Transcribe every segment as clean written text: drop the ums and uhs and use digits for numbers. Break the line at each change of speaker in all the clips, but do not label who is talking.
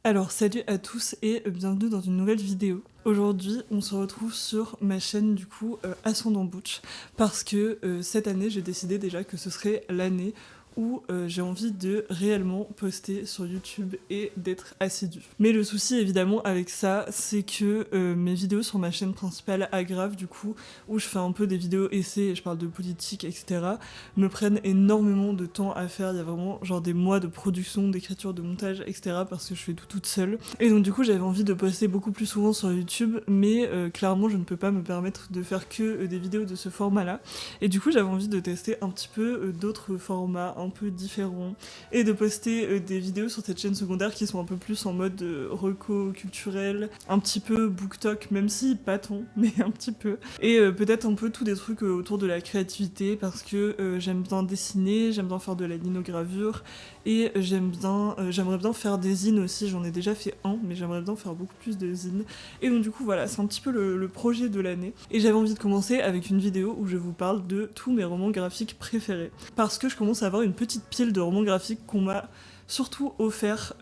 Alors salut à tous et bienvenue dans une nouvelle vidéo. Aujourd'hui on se retrouve sur ma chaîne du coup Ascendant Butch parce que cette année j'ai décidé déjà que ce serait l'année où j'ai envie de réellement poster sur YouTube et d'être assidue. Mais le souci évidemment avec ça, c'est que mes vidéos sur ma chaîne principale Agrave du coup, où je fais un peu des vidéos essais et je parle de politique, etc., me prennent énormément de temps à faire. Il y a vraiment genre des mois de production, d'écriture, de montage, etc., parce que je fais tout toute seule. Et donc du coup j'avais envie de poster beaucoup plus souvent sur YouTube, mais clairement je ne peux pas me permettre de faire que des vidéos de ce format-là. Et du coup j'avais envie de tester un petit peu d'autres formats, un peu différents, et de poster des vidéos sur cette chaîne secondaire qui sont un peu plus en mode reco culturel, un petit peu booktalk, même si pas tant, mais un petit peu. Et peut-être un peu tous des trucs autour de la créativité, parce que j'aime bien dessiner, j'aime bien faire de la linogravure, et j'aimerais bien faire des zines aussi, j'en ai déjà fait un, mais j'aimerais bien faire beaucoup plus de zines. Et donc du coup voilà, c'est un petit peu le projet de l'année. Et j'avais envie de commencer avec une vidéo où je vous parle de tous mes romans graphiques préférés. Parce que je commence à avoir une petite pile de romans graphiques qu'on m'a surtout offert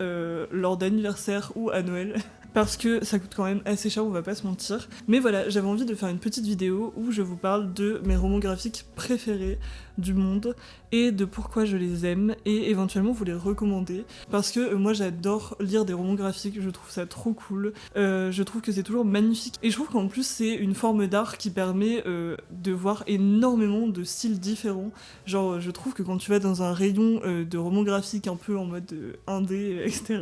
lors d'anniversaire ou à Noël. Parce que ça coûte quand même assez cher, on va pas se mentir. Mais voilà, j'avais envie de faire une petite vidéo où je vous parle de mes romans graphiques préférés du monde et de pourquoi je les aime et éventuellement vous les recommander. Parce que moi j'adore lire des romans graphiques, je trouve ça trop cool. Je trouve que c'est toujours magnifique. Et je trouve qu'en plus c'est une forme d'art qui permet de voir énormément de styles différents. Genre je trouve que quand tu vas dans un rayon de romans graphiques un peu en mode indé, etc.,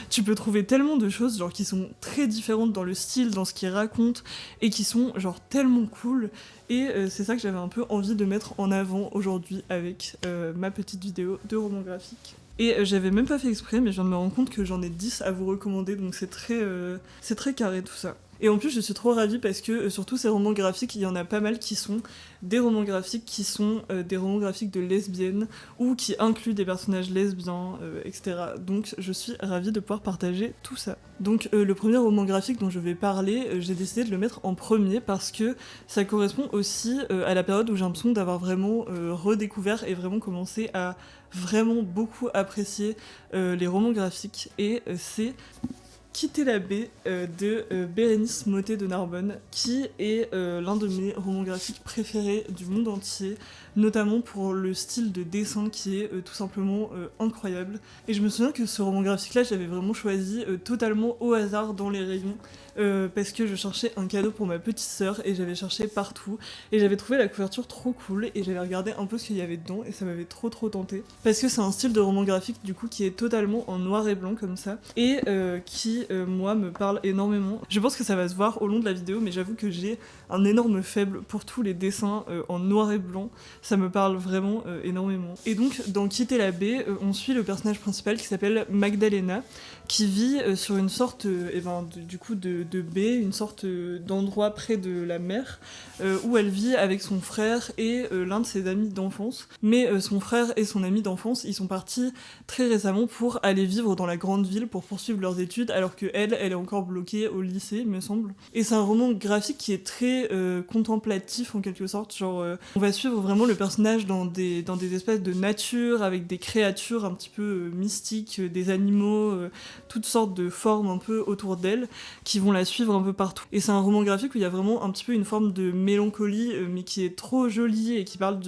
tu peux trouver tellement de choses genre qui sont très différentes dans le style, dans ce qu'ils racontent, et qui sont genre tellement cool. Et c'est ça que j'avais un peu envie de mettre en avant aujourd'hui avec ma petite vidéo de roman graphique. Et j'avais même pas fait exprès, mais je viens de me rendre compte que j'en ai 10 à vous recommander, donc c'est très carré tout ça. Et en plus, je suis trop ravie parce que sur tous ces romans graphiques, il y en a pas mal qui sont des romans graphiques qui sont des romans graphiques de lesbiennes ou qui incluent des personnages lesbiens, etc. Donc je suis ravie de pouvoir partager tout ça. Donc le premier roman graphique dont je vais parler, j'ai décidé de le mettre en premier parce que ça correspond aussi à la période où j'ai l'impression d'avoir vraiment redécouvert et vraiment commencé à vraiment beaucoup apprécier les romans graphiques. Et c'est Quitter la baie de Bérénice Mottet de Narbonne, qui est l'un de mes romans graphiques préférés du monde entier, notamment pour le style de dessin qui est tout simplement incroyable. Et je me souviens que ce roman graphique-là, j'avais vraiment choisi totalement au hasard dans les rayons, parce que je cherchais un cadeau pour ma petite sœur et j'avais cherché partout et j'avais trouvé la couverture trop cool et j'avais regardé un peu ce qu'il y avait dedans et ça m'avait trop tenté parce que c'est un style de roman graphique du coup qui est totalement en noir et blanc comme ça et qui moi me parle énormément. Je pense que ça va se voir au long de la vidéo, mais j'avoue que j'ai un énorme faible pour tous les dessins en noir et blanc, ça me parle vraiment énormément. Et donc dans Quitter la baie, on suit le personnage principal qui s'appelle Magdalena, qui vit sur une sorte de baie, une sorte d'endroit près de la mer, où elle vit avec son frère et l'un de ses amis d'enfance. Mais son frère et son ami d'enfance, ils sont partis très récemment pour aller vivre dans la grande ville pour poursuivre leurs études, alors que elle est encore bloquée au lycée, me semble. Et c'est un roman graphique qui est très contemplatif en quelque sorte, genre on va suivre vraiment le personnage dans des espèces de nature, avec des créatures un petit peu mystiques, des animaux, toutes sortes de formes un peu autour d'elle, qui vont la suivre un peu partout. Et c'est un roman graphique où il y a vraiment un petit peu une forme de mélancolie, mais qui est trop jolie et qui parle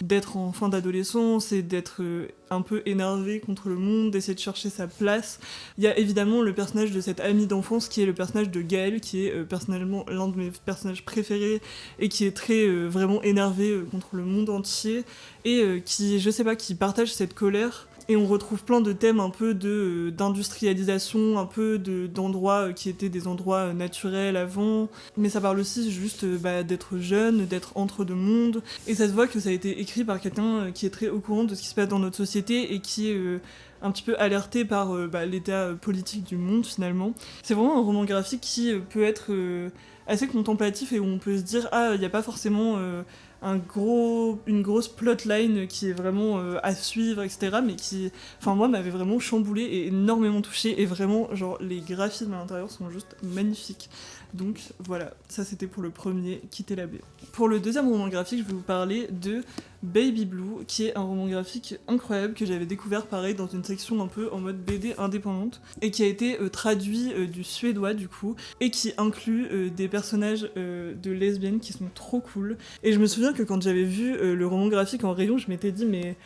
d'être en fin d'adolescence et d'être un peu énervé contre le monde, d'essayer de chercher sa place. Il y a évidemment le personnage de cette amie d'enfance qui est le personnage de Gaël, qui est personnellement l'un de mes personnages préférés et qui est très vraiment énervé contre le monde entier et qui, je sais pas, qui partage cette colère. Et on retrouve plein de thèmes un peu d'industrialisation, un peu d'endroits qui étaient des endroits naturels avant. Mais ça parle aussi juste d'être jeune, d'être entre deux mondes. Et ça se voit que ça a été écrit par quelqu'un qui est très au courant de ce qui se passe dans notre société et qui est un petit peu alerté par l'état politique du monde finalement. C'est vraiment un roman graphique qui peut être assez contemplatif et où on peut se dire il n'y a pas forcément une grosse plotline qui est vraiment à suivre, etc. Mais qui, enfin moi, m'avait vraiment chamboulé et énormément touché et vraiment, genre, les graphismes à l'intérieur sont juste magnifiques. Donc voilà, ça c'était pour le premier, Quitter la baie. Pour le deuxième roman graphique, je vais vous parler de Baby Blue, qui est un roman graphique incroyable que j'avais découvert pareil dans une section un peu en mode BD indépendante et qui a été traduit du suédois du coup et qui inclut des personnages de lesbiennes qui sont trop cool. Et je me souviens que quand j'avais vu le roman graphique en rayon, je m'étais dit mais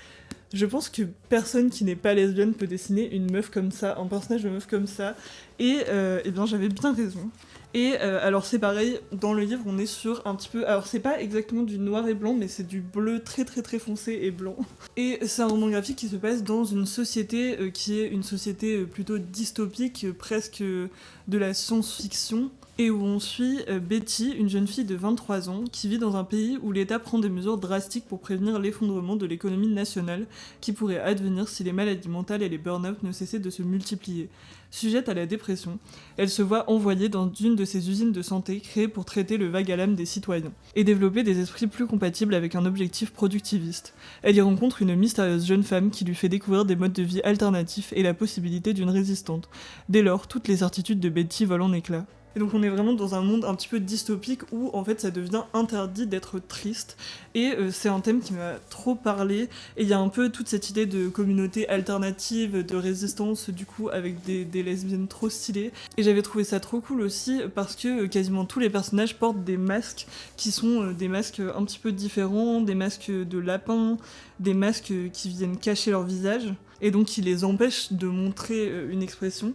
je pense que personne qui n'est pas lesbienne peut dessiner une meuf comme ça, un personnage de meuf comme ça. Et eh bien j'avais bien raison. Et alors c'est pareil, dans le livre on est sur un petit peu... Alors c'est pas exactement du noir et blanc, mais c'est du bleu très très très foncé et blanc. Et c'est un roman graphique qui se passe dans une société qui est une société plutôt dystopique, presque de la science-fiction. Et où on suit Betty, une jeune fille de 23 ans, qui vit dans un pays où l'État prend des mesures drastiques pour prévenir l'effondrement de l'économie nationale qui pourrait advenir si les maladies mentales et les burn-out ne cessaient de se multiplier. Sujette à la dépression, elle se voit envoyée dans une de ces usines de santé créées pour traiter le vague à l'âme des citoyens et développer des esprits plus compatibles avec un objectif productiviste. Elle y rencontre une mystérieuse jeune femme qui lui fait découvrir des modes de vie alternatifs et la possibilité d'une résistante. Dès lors, toutes les certitudes de Betty volent en éclats. Et donc on est vraiment dans un monde un petit peu dystopique où en fait ça devient interdit d'être triste et c'est un thème qui m'a trop parlé et il y a un peu toute cette idée de communauté alternative, de résistance du coup avec des lesbiennes trop stylées et j'avais trouvé ça trop cool aussi parce que quasiment tous les personnages portent des masques qui sont des masques un petit peu différents, des masques de lapin, des masques qui viennent cacher leur visage et donc qui les empêchent de montrer une expression.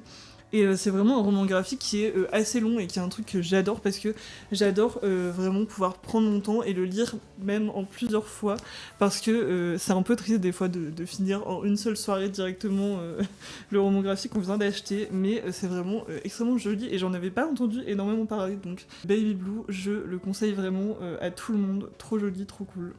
Et c'est vraiment un roman graphique qui est assez long et qui est un truc que j'adore parce que j'adore vraiment pouvoir prendre mon temps et le lire même en plusieurs fois parce que c'est un peu triste des fois de finir en une seule soirée directement le roman graphique qu'on vient d'acheter, mais c'est vraiment extrêmement joli et j'en avais pas entendu énormément parler, donc Baby Blue, je le conseille vraiment à tout le monde, trop joli, trop cool.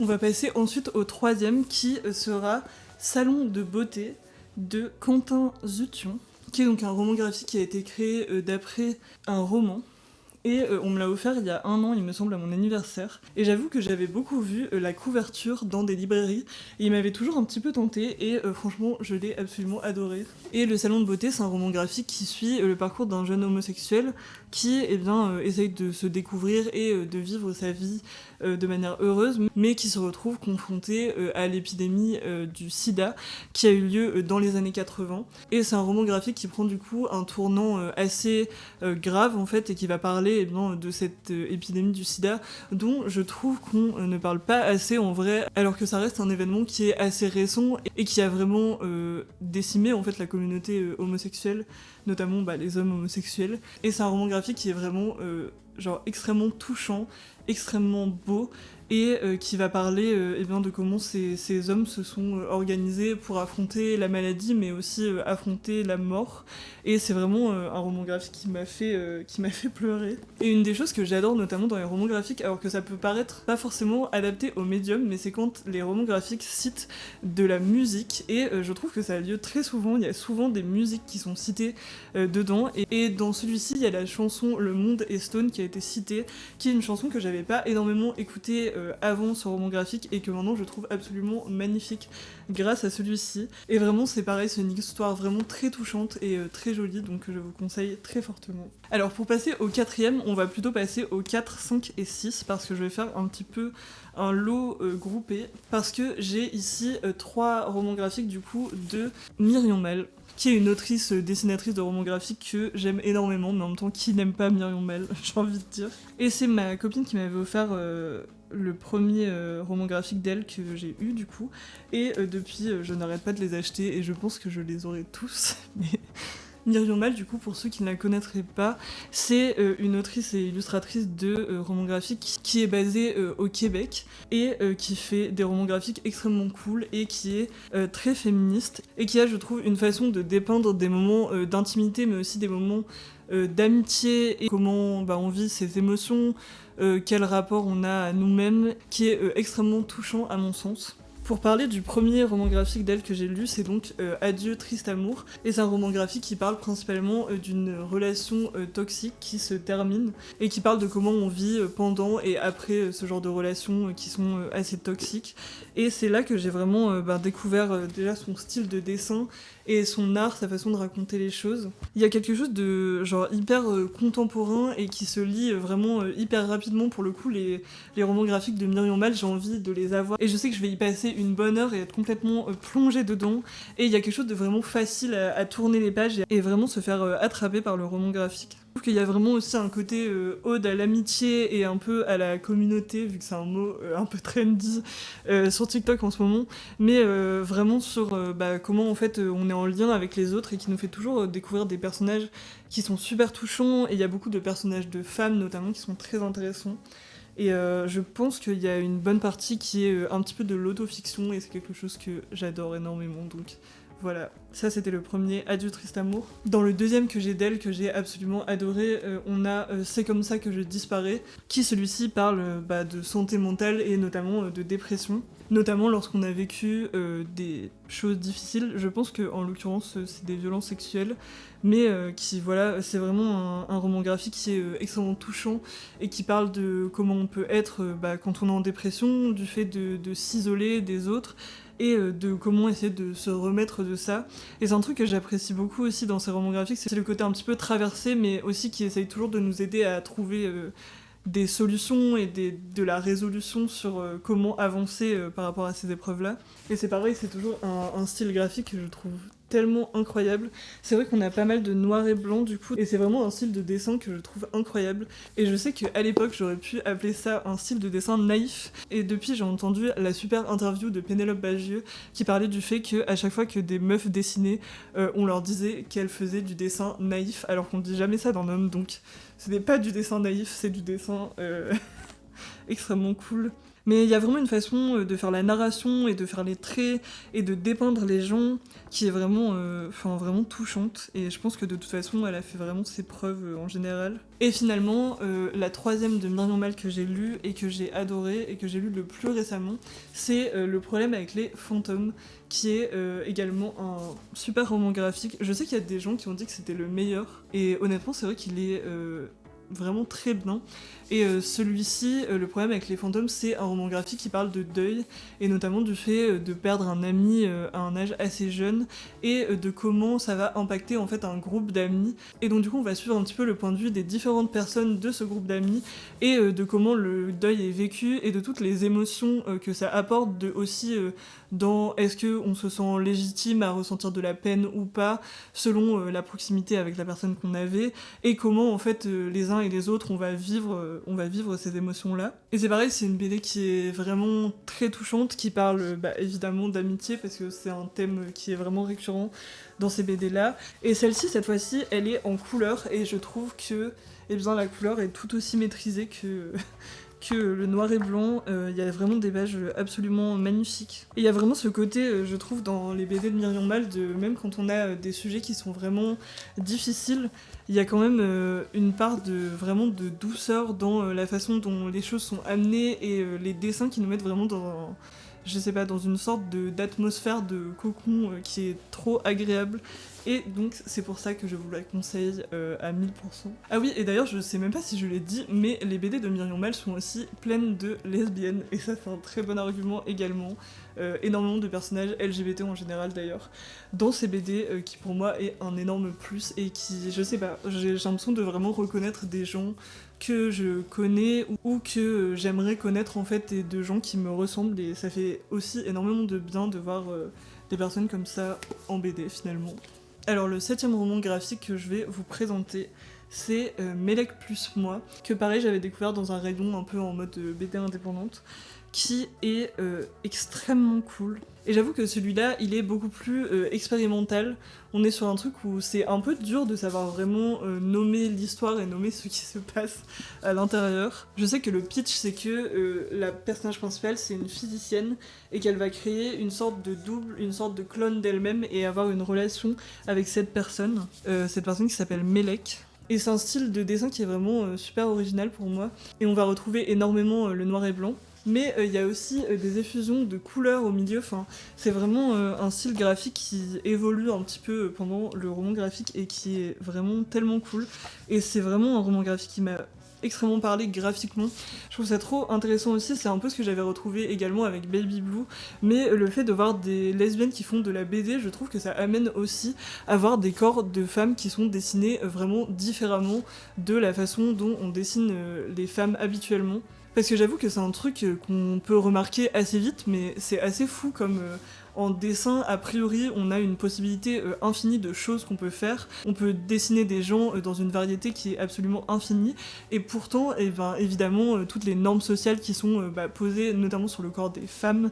On va passer ensuite au troisième qui sera Salon de beauté de Quentin Zuthion, qui est donc un roman graphique qui a été créé d'après un roman. Et on me l'a offert il y a 1 an, il me semble, à mon anniversaire. Et j'avoue que j'avais beaucoup vu la couverture dans des librairies. Et il m'avait toujours un petit peu tenté. Et franchement, je l'ai absolument adoré. Et Le Salon de beauté, c'est un roman graphique qui suit le parcours d'un jeune homosexuel qui essaye de se découvrir et de vivre sa vie de manière heureuse, mais qui se retrouve confronté à l'épidémie du sida qui a eu lieu dans les années 80. Et c'est un roman graphique qui prend du coup un tournant assez grave en fait et qui va parler de cette épidémie du sida dont je trouve qu'on ne parle pas assez en vrai, alors que ça reste un événement qui est assez récent et qui a vraiment décimé en fait la communauté homosexuelle, notamment les hommes homosexuels. Et c'est un roman graphique qui est vraiment extrêmement touchant, extrêmement beau et qui va parler de comment ces hommes se sont organisés pour affronter la maladie mais aussi affronter la mort. Et c'est vraiment un roman graphique qui m'a fait pleurer. Et une des choses que j'adore notamment dans les romans graphiques, alors que ça peut paraître pas forcément adapté au médium, mais c'est quand les romans graphiques citent de la musique et je trouve que ça a lieu très souvent, il y a souvent des musiques qui sont citées dedans et dans celui-ci il y a la chanson Le Monde est Stone qui a été citée, qui est une chanson que j'avais pas énormément écoutée avant ce roman graphique et que maintenant je trouve absolument magnifique grâce à celui-ci. Et vraiment c'est pareil, c'est une histoire vraiment très touchante et très jolie, donc je vous conseille très fortement. Alors pour passer au quatrième, on va plutôt passer aux 4, 5 et 6 parce que je vais faire un petit peu un lot groupé parce que j'ai ici 3 romans graphiques du coup de Myriam Mal, qui est une autrice dessinatrice de romans graphiques que j'aime énormément, mais en même temps qui n'aime pas Myriam Mal, j'ai envie de dire. Et c'est ma copine qui m'avait offert le premier roman graphique d'elle que j'ai eu du coup, et depuis je n'arrête pas de les acheter et je pense que je les aurai tous, mais... Myriam Mal, du coup, pour ceux qui ne la connaîtraient pas, c'est une autrice et illustratrice de romans graphiques qui est basée au Québec et qui fait des romans graphiques extrêmement cool et qui est très féministe et qui a, je trouve, une façon de dépeindre des moments d'intimité mais aussi des moments d'amitié et comment on vit ses émotions, quel rapport on a à nous-mêmes, qui est extrêmement touchant à mon sens. Pour parler du premier roman graphique d'elle que j'ai lu, c'est donc Adieu triste amour, et c'est un roman graphique qui parle principalement d'une relation toxique qui se termine, et qui parle de comment on vit pendant et après ce genre de relations qui sont assez toxiques. Et c'est là que j'ai vraiment découvert déjà son style de dessin, et son art, sa façon de raconter les choses. Il y a quelque chose de genre hyper contemporain et qui se lit vraiment hyper rapidement. Pour le coup, les romans graphiques de Myriam Mal, j'ai envie de les avoir et je sais que je vais y passer une bonne heure et être complètement plongée dedans. Et il y a quelque chose de vraiment facile à tourner les pages et vraiment se faire attraper par le roman graphique. Je trouve qu'il y a vraiment aussi un côté ode à l'amitié et un peu à la communauté, vu que c'est un mot un peu trendy sur TikTok en ce moment, mais vraiment sur comment en fait on est en lien avec les autres et qui nous fait toujours découvrir des personnages qui sont super touchants, et il y a beaucoup de personnages de femmes notamment qui sont très intéressants. Et je pense qu'il y a une bonne partie qui est un petit peu de l'autofiction, et c'est quelque chose que j'adore énormément, donc voilà, ça c'était le premier, Adieu triste amour. Dans le deuxième que j'ai d'elle, que j'ai absolument adoré, on a C'est comme ça que je disparais, qui celui-ci parle de santé mentale et notamment de dépression. Notamment lorsqu'on a vécu des choses difficiles. Je pense qu'en l'occurrence c'est des violences sexuelles, mais c'est vraiment un roman graphique qui est extrêmement touchant et qui parle de comment on peut être quand on est en dépression, du fait de s'isoler des autres, et de comment essayer de se remettre de ça. Et c'est un truc que j'apprécie beaucoup aussi dans ces romans graphiques, c'est le côté un petit peu traversé, mais aussi qui essaye toujours de nous aider à trouver des solutions et de la résolution sur comment avancer par rapport à ces épreuves-là. Et c'est pareil, c'est toujours un style graphique que je trouve tellement incroyable. C'est vrai qu'on a pas mal de noir et blanc du coup, et c'est vraiment un style de dessin que je trouve incroyable. Et je sais qu'à l'époque j'aurais pu appeler ça un style de dessin naïf, et depuis j'ai entendu la super interview de Pénélope Bagieux qui parlait du fait qu'à chaque fois que des meufs dessinaient, on leur disait qu'elles faisaient du dessin naïf, alors qu'on dit jamais ça dans l'homme, donc ce n'est pas du dessin naïf, c'est du dessin extrêmement cool. Mais il y a vraiment une façon de faire la narration et de faire les traits et de dépeindre les gens qui est vraiment, vraiment touchante. Et je pense que de toute façon, elle a fait vraiment ses preuves en général. Et finalement, la troisième de Myriam Mal que j'ai lue et que j'ai adorée et que j'ai lue le plus récemment, c'est Le problème avec les fantômes, qui est également un super roman graphique. Je sais qu'il y a des gens qui ont dit que c'était le meilleur. Et honnêtement, c'est vrai qu'il est vraiment très bien. Et celui-ci, le problème avec les fantômes, c'est un roman graphique qui parle de deuil, et notamment du fait de perdre un ami à un âge assez jeune, et de comment ça va impacter en fait un groupe d'amis. Et donc du coup on va suivre un petit peu le point de vue des différentes personnes de ce groupe d'amis, et de comment le deuil est vécu, et de toutes les émotions que ça apporte, de aussi dans est-ce qu'on se sent légitime à ressentir de la peine ou pas, selon la proximité avec la personne qu'on avait, et comment en fait les uns et les autres on va vivre ces émotions-là. Et c'est pareil, c'est une BD qui est vraiment très touchante, qui parle évidemment d'amitié, parce que c'est un thème qui est vraiment récurrent dans ces BD-là. Et celle-ci, cette fois-ci, elle est en couleur, et je trouve que la couleur est tout aussi maîtrisée que le noir et blanc. Il y a vraiment des pages absolument magnifiques. Et il y a vraiment ce côté, je trouve, dans les BD de Myriam Mal, même quand on a des sujets qui sont vraiment difficiles, il y a quand même une part vraiment de douceur dans la façon dont les choses sont amenées, et les dessins qui nous mettent vraiment dans une sorte d'atmosphère de cocon qui est trop agréable. Et donc c'est pour ça que je vous la conseille à 1000%. Ah oui, et d'ailleurs je sais même pas si je l'ai dit, mais les BD de Myriam Mal sont aussi pleines de lesbiennes, et ça c'est un très bon argument également. Énormément de personnages LGBT en général d'ailleurs dans ces BD, qui pour moi est un énorme plus, et qui, je sais pas, j'ai l'impression de vraiment reconnaître des gens que je connais ou que j'aimerais connaître en fait, et de gens qui me ressemblent, et ça fait aussi énormément de bien de voir des personnes comme ça en BD finalement. Alors le 7e roman graphique que je vais vous présenter, c'est Melek plus moi, que pareil j'avais découvert dans un rayon un peu en mode BD indépendante, qui est extrêmement cool. Et j'avoue que celui-là, il est beaucoup plus expérimental. On est sur un truc où c'est un peu dur de savoir vraiment nommer l'histoire et nommer ce qui se passe à l'intérieur. Je sais que le pitch, c'est que la personnage principale, c'est une physicienne, et qu'elle va créer une sorte de double, une sorte de clone d'elle-même, et avoir une relation avec cette personne qui s'appelle Melek. Et c'est un style de dessin qui est vraiment super original pour moi. Et on va retrouver énormément le noir et blanc. Mais il y a aussi des effusions de couleurs au milieu, c'est vraiment un style graphique qui évolue un petit peu pendant le roman graphique, et qui est vraiment tellement cool. Et c'est vraiment un roman graphique qui m'a extrêmement parler graphiquement. Je trouve ça trop intéressant aussi, c'est un peu ce que j'avais retrouvé également avec Baby Blue, mais le fait de voir des lesbiennes qui font de la BD, je trouve que ça amène aussi à voir des corps de femmes qui sont dessinés vraiment différemment de la façon dont on dessine les femmes habituellement. Parce que j'avoue que c'est un truc qu'on peut remarquer assez vite, mais c'est assez fou comme en dessin, a priori, on a une possibilité infinie de choses qu'on peut faire. On peut dessiner des gens dans une variété qui est absolument infinie, et pourtant, évidemment, toutes les normes sociales qui sont posées, notamment sur le corps des femmes,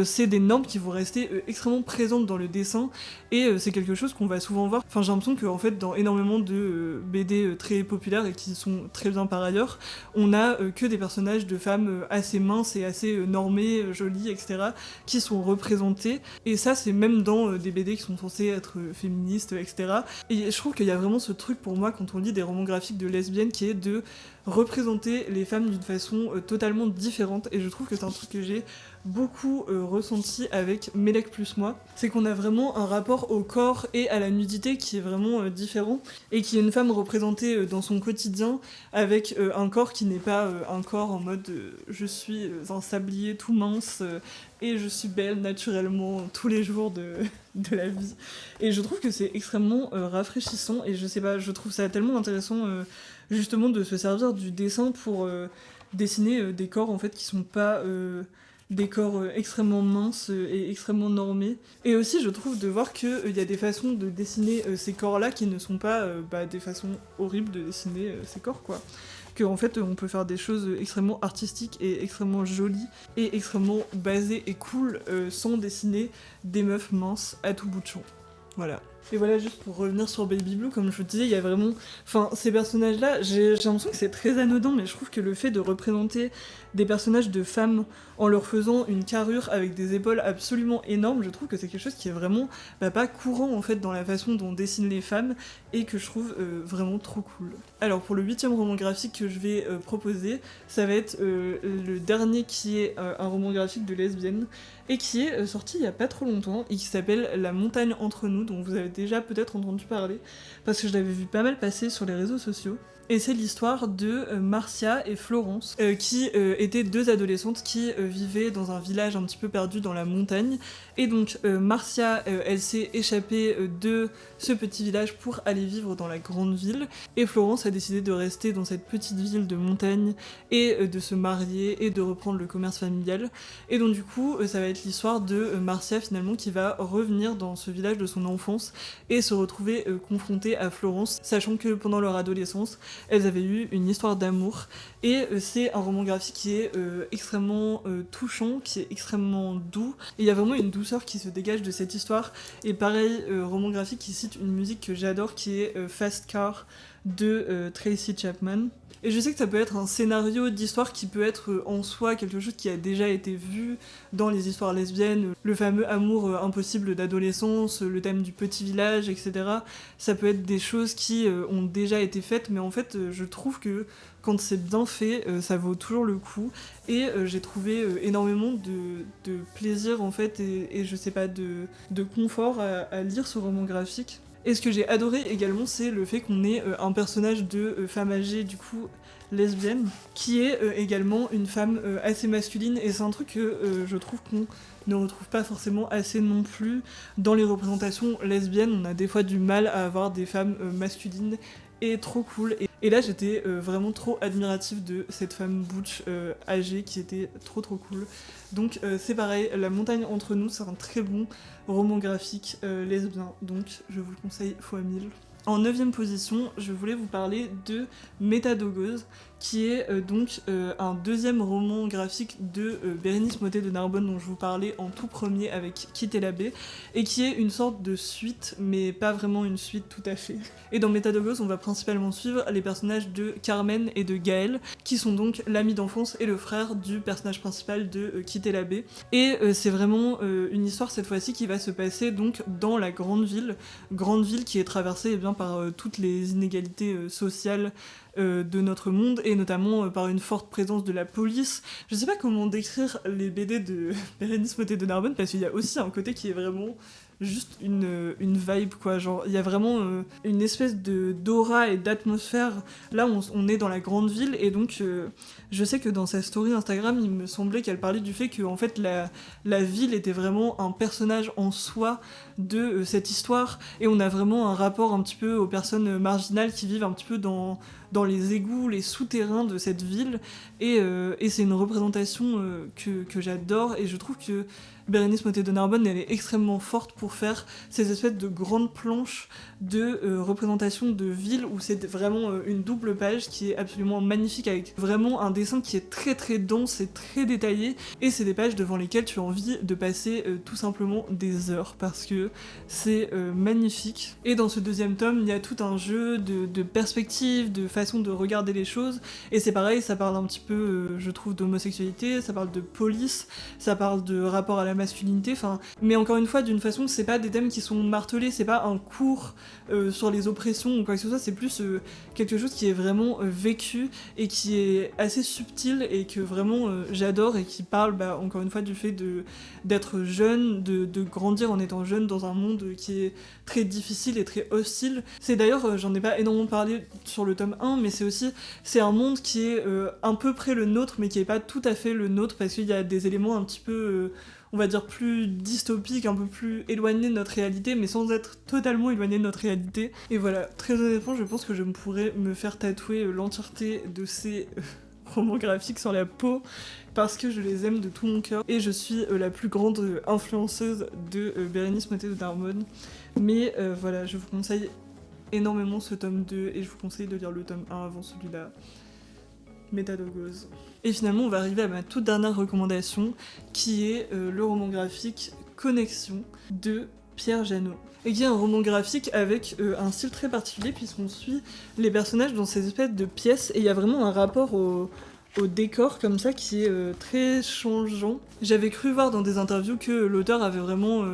c'est des normes qui vont rester extrêmement présentes dans le dessin, et c'est quelque chose qu'on va souvent voir. Enfin, j'ai l'impression qu'en fait, dans énormément de BD très populaires et qui sont très bien par ailleurs, on a que des personnages de femmes assez minces et assez normées, jolies, etc., qui sont représentés. Et ça, c'est même dans des BD qui sont censés être féministes, etc. Et je trouve qu'il y a vraiment ce truc pour moi, quand on lit des romans graphiques de lesbiennes, qui est de représenter les femmes d'une façon totalement différente. Et je trouve que c'est un truc que j'ai beaucoup ressenti avec Melek plus moi. C'est qu'on a vraiment un rapport au corps et à la nudité qui est vraiment différent, et qui est une femme représentée dans son quotidien avec un corps qui n'est pas un corps en mode je suis un sablier tout mince et je suis belle naturellement tous les jours de la vie. Et je trouve que c'est extrêmement rafraîchissant, et je sais pas, je trouve ça tellement intéressant justement de se servir du dessin pour dessiner des corps en fait qui sont pas des corps extrêmement minces et extrêmement normés. Et aussi je trouve de voir qu'il y a des façons de dessiner ces corps-là qui ne sont pas des façons horribles de dessiner ces corps, quoi. Qu'en fait on peut faire des choses extrêmement artistiques et extrêmement jolies et extrêmement basées et cool sans dessiner des meufs minces à tout bout de champ. Voilà. Et voilà, juste pour revenir sur Baby Blue, comme je vous disais, il y a vraiment... Enfin, ces personnages-là, j'ai l'impression que c'est très anodin, mais je trouve que le fait de représenter des personnages de femmes en leur faisant une carrure avec des épaules absolument énormes, je trouve que c'est quelque chose qui est vraiment pas courant, en fait, dans la façon dont on dessine les femmes, et que je trouve vraiment trop cool. Alors, pour le 8e roman graphique que je vais proposer, ça va être le dernier qui est un roman graphique de lesbienne, et qui est sorti il y a pas trop longtemps, et qui s'appelle La montagne entre nous, dont vous avez déjà peut-être entendu parler, parce que je l'avais vu pas mal passer sur les réseaux sociaux. Et c'est l'histoire de Marcia et Florence, qui étaient deux adolescentes qui vivaient dans un village un petit peu perdu dans la montagne. Et donc Marcia, elle s'est échappée de ce petit village pour aller vivre dans la grande ville. Et Florence a décidé de rester dans cette petite ville de montagne et de se marier et de reprendre le commerce familial. Et donc du coup, ça va être l'histoire de Marcia finalement qui va revenir dans ce village de son enfance et se retrouver confrontée à Florence, sachant que pendant leur adolescence, elles avaient eu une histoire d'amour, et c'est un roman graphique qui est extrêmement touchant, qui est extrêmement doux, et il y a vraiment une douceur qui se dégage de cette histoire. Et pareil, roman graphique qui cite une musique que j'adore, qui est Fast Car de Tracy Chapman. Et je sais que ça peut être un scénario d'histoire qui peut être en soi quelque chose qui a déjà été vu dans les histoires lesbiennes, le fameux amour impossible d'adolescence, le thème du petit village, etc. Ça peut être des choses qui ont déjà été faites, mais en fait je trouve que quand c'est bien fait, ça vaut toujours le coup. Et j'ai trouvé énormément de plaisir en fait, et je sais pas, de confort à lire ce roman graphique. Et ce que j'ai adoré également, c'est le fait qu'on ait un personnage de femme âgée, du coup lesbienne, qui est également une femme assez masculine, et c'est un truc que je trouve qu'on ne retrouve pas forcément assez non plus dans les représentations lesbiennes. On a des fois du mal à avoir des femmes masculines et trop cool. Et là, j'étais vraiment trop admirative de cette femme butch âgée qui était trop cool. Donc c'est pareil, La montagne entre nous, c'est un très bon roman graphique lesbien, donc je vous le conseille fois 1000. En 9e position, je voulais vous parler de Métadogose, qui est donc un 2e roman graphique de Bérénice Mottet de Narbonne, dont je vous parlais en tout premier avec Quitter la baie, et qui est une sorte de suite, mais pas vraiment une suite tout à fait. Et dans Métadogose, on va principalement suivre les personnages de Carmen et de Gaël, qui sont donc l'ami d'enfance et le frère du personnage principal de Quitter la baie. Et c'est vraiment une histoire cette fois-ci qui va se passer donc dans la grande ville qui est traversée par toutes les inégalités sociales de notre monde, et notamment par une forte présence de la police. Je sais pas comment décrire les BD de Bérénice Mottet de Narbonne, parce qu'il y a aussi un côté qui est vraiment juste une vibe, quoi. Genre, il y a vraiment une espèce d'aura et d'atmosphère. Là, on est dans la grande ville, et donc je sais que dans sa story Instagram, il me semblait qu'elle parlait du fait que en fait, la ville était vraiment un personnage en soi de cette histoire, et on a vraiment un rapport un petit peu aux personnes marginales qui vivent un petit peu dans les égouts, les souterrains de cette ville, et c'est une représentation que j'adore, et je trouve que Bérénice Mottet de Narbonne, elle est extrêmement forte pour faire ces espèces de grandes planches de représentation de ville où c'est vraiment une double page qui est absolument magnifique, avec vraiment un dessin qui est très très dense et très détaillé, et c'est des pages devant lesquelles tu as envie de passer tout simplement des heures parce que c'est magnifique. Et dans ce deuxième tome, il y a tout un jeu de perspective, de façon de regarder les choses, et c'est pareil, ça parle un petit peu, je trouve, d'homosexualité, ça parle de police, ça parle de rapport à la masculinité, enfin, mais encore une fois, d'une façon, c'est pas des thèmes qui sont martelés, c'est pas un cours sur les oppressions ou quoi que ce soit, c'est plus quelque chose qui est vraiment vécu et qui est assez subtil et que vraiment j'adore, et qui parle, encore une fois, du fait d'être jeune, de grandir en étant jeune dans un monde qui est très difficile et très hostile. C'est d'ailleurs, j'en ai pas énormément parlé sur le tome 1, mais c'est un monde qui est un peu près le nôtre, mais qui est pas tout à fait le nôtre, parce qu'il y a des éléments un petit peu on va dire plus dystopiques, un peu plus éloignés de notre réalité, mais sans être totalement éloignés de notre réalité. Et voilà, très honnêtement, je pense que je pourrais me faire tatouer l'entièreté de ces romans graphiques sur la peau, parce que je les aime de tout mon cœur, et je suis la plus grande influenceuse de Bérénice Mottet de Narbonne. Mais voilà, je vous conseille énormément ce tome 2, et je vous conseille de lire le tome 1 avant celui-là. Métadogose. Et finalement, on va arriver à ma toute dernière recommandation, qui est le roman graphique Connexion de Pierre Janot. Et qui est un roman graphique avec un style très particulier, puisqu'on suit les personnages dans ces espèces de pièces, et il y a vraiment un rapport au décor comme ça qui est très changeant. J'avais cru voir dans des interviews que l'auteur avait vraiment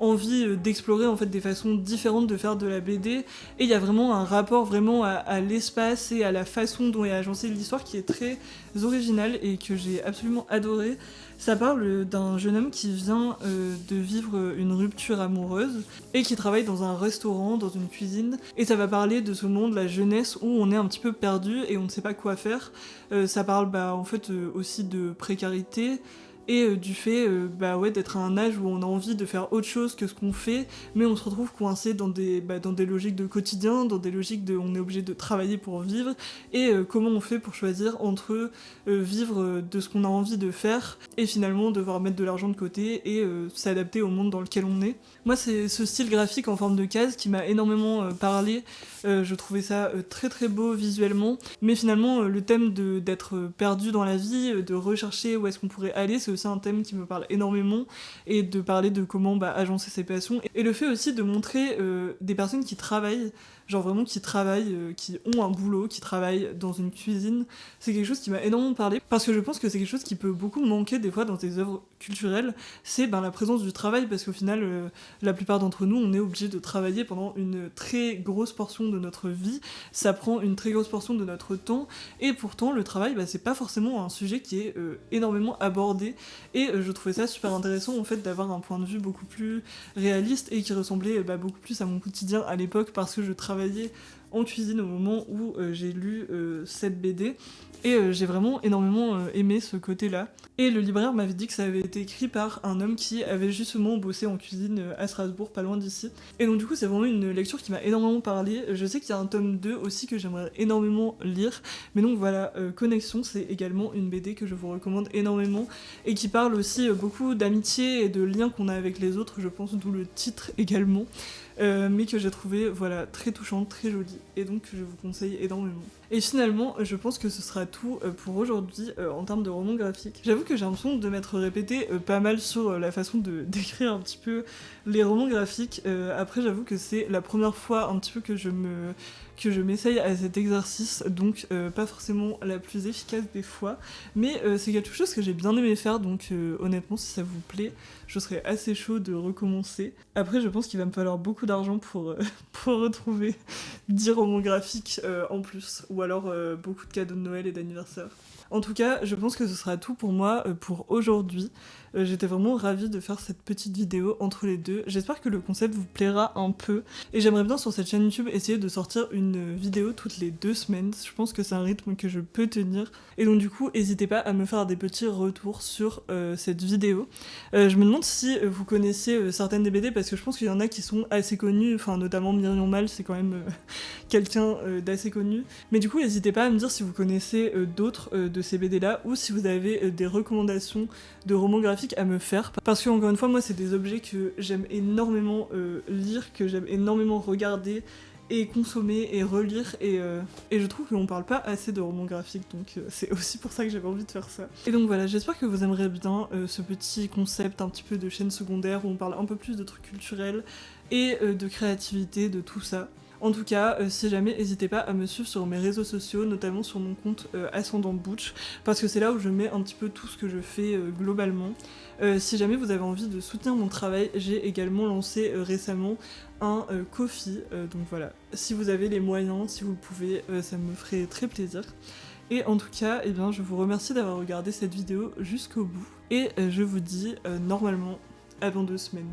envie d'explorer en fait des façons différentes de faire de la BD, et il y a vraiment un rapport vraiment à l'espace et à la façon dont est agencée l'histoire qui est très original et que j'ai absolument adoré. Ça parle d'un jeune homme qui vient de vivre une rupture amoureuse et qui travaille dans un restaurant, dans une cuisine, et ça va parler de ce monde, la jeunesse, où on est un petit peu perdu et on ne sait pas quoi faire. Ça parle en fait aussi de précarité, et du fait d'être à un âge où on a envie de faire autre chose que ce qu'on fait, mais on se retrouve coincé dans des logiques de quotidien, dans des logiques de on est obligé de travailler pour vivre, et comment on fait pour choisir entre vivre de ce qu'on a envie de faire et finalement devoir mettre de l'argent de côté et s'adapter au monde dans lequel on est. Moi, c'est ce style graphique en forme de case qui m'a énormément parlé. Je trouvais ça très très beau visuellement, mais finalement le thème d'être perdu dans la vie, de rechercher où est-ce qu'on pourrait aller, c'est aussi un thème qui me parle énormément, et de parler de comment agencer ses passions, et le fait aussi de montrer des personnes qui travaillent, genre vraiment qui travaillent, qui ont un boulot, qui travaillent dans une cuisine. C'est quelque chose qui m'a énormément parlé, parce que je pense que c'est quelque chose qui peut beaucoup manquer des fois dans des œuvres culturelles, c'est la présence du travail, parce qu'au final, la plupart d'entre nous, on est obligé de travailler pendant une très grosse portion de notre vie, ça prend une très grosse portion de notre temps, et pourtant le travail, c'est pas forcément un sujet qui est énormément abordé, et je trouvais ça super intéressant en fait d'avoir un point de vue beaucoup plus réaliste et qui ressemblait beaucoup plus à mon quotidien à l'époque, parce que je travaillais en cuisine au moment où j'ai lu cette BD, et j'ai vraiment énormément aimé ce côté-là. Et le libraire m'avait dit que ça avait été écrit par un homme qui avait justement bossé en cuisine à Strasbourg, pas loin d'ici. Et donc du coup, c'est vraiment une lecture qui m'a énormément parlé. Je sais qu'il y a un tome 2 aussi que j'aimerais énormément lire. Mais donc voilà, Connexion, c'est également une BD que je vous recommande énormément, et qui parle aussi beaucoup d'amitié et de liens qu'on a avec les autres, je pense, d'où le titre également. Mais que j'ai trouvé très touchante, très jolie, et donc je vous conseille énormément. Et finalement, je pense que ce sera tout pour aujourd'hui en termes de romans graphiques. J'avoue que j'ai l'impression de m'être répétée pas mal sur la façon d'écrire un petit peu les romans graphiques. Après, j'avoue que c'est la première fois un petit peu que je m'essaye à cet exercice, donc pas forcément la plus efficace des fois, mais c'est quelque chose que j'ai bien aimé faire, donc honnêtement, si ça vous plaît, je serais assez chaud de recommencer. Après, je pense qu'il va me falloir beaucoup d'argent pour retrouver 10 romans graphiques en plus, ou alors beaucoup de cadeaux de Noël et d'anniversaire. En tout cas, je pense que ce sera tout pour moi pour aujourd'hui. J'étais vraiment ravie de faire cette petite vidéo entre les deux. J'espère que le concept vous plaira un peu. Et j'aimerais bien sur cette chaîne YouTube essayer de sortir une vidéo toutes les 2 semaines. Je pense que c'est un rythme que je peux tenir. Et donc du coup, n'hésitez pas à me faire des petits retours sur cette vidéo. Je me demande si vous connaissez certaines des BD, parce que je pense qu'il y en a qui sont assez connues, enfin notamment Myriam Mal, c'est quand même quelqu'un d'assez connu. Mais du coup, n'hésitez pas à me dire si vous connaissez d'autres de ces BD là, ou si vous avez des recommandations de romans graphiques à me faire. Parce que encore une fois, moi c'est des objets que j'aime énormément lire, que j'aime énormément regarder et consommer et relire, et je trouve qu'on parle pas assez de romans graphiques, donc c'est aussi pour ça que j'avais envie de faire ça. Et donc voilà, j'espère que vous aimerez bien ce petit concept un petit peu de chaîne secondaire où on parle un peu plus de trucs culturels et de créativité, de tout ça. En tout cas, si jamais, n'hésitez pas à me suivre sur mes réseaux sociaux, notamment sur mon compte Ascendant Butch, parce que c'est là où je mets un petit peu tout ce que je fais globalement. Si jamais vous avez envie de soutenir mon travail, j'ai également lancé récemment un Ko-fi, donc voilà, si vous avez les moyens, si vous le pouvez, ça me ferait très plaisir. Et en tout cas, eh bien, je vous remercie d'avoir regardé cette vidéo jusqu'au bout, et je vous dis normalement à dans 2 semaines.